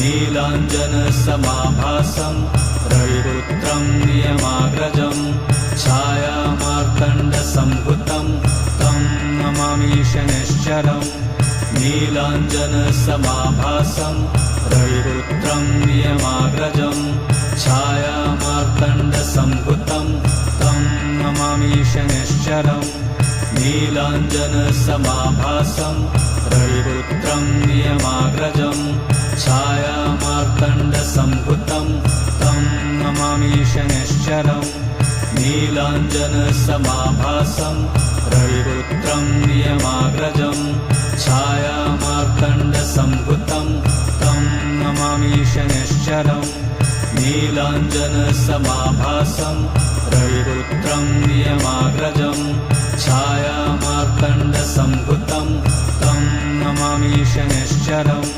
नीलाञ्जनसमाभासं रविपुत्रं नियमाग्रजं छायामार्तण्डसम्भुतं तं नमामि शनैश्चरम् नीलाञ्जनसमाभासं रविपुत्रं नियमाग्रजं छायामार्तण्डसम्भुतं तं नमामि शनैश्चरम् नीलाञ्जनसमाभासं रविपुत्रं नियमाग्रजं छायामार्तण्डसम्भुतं तं नमामि शनैश्चरम् नीलाञ्जनसमाभासं रविपुत्रं नियमाग्रजं छायामार्तण्डसम्भुतं तं नमामि शनैश्चरम् नीलाञ्जनसमाभासं रविपुत्रं नियमाग्रजं छायामार्तण्डसम्भुतं तं नमामि शनैश्चरम्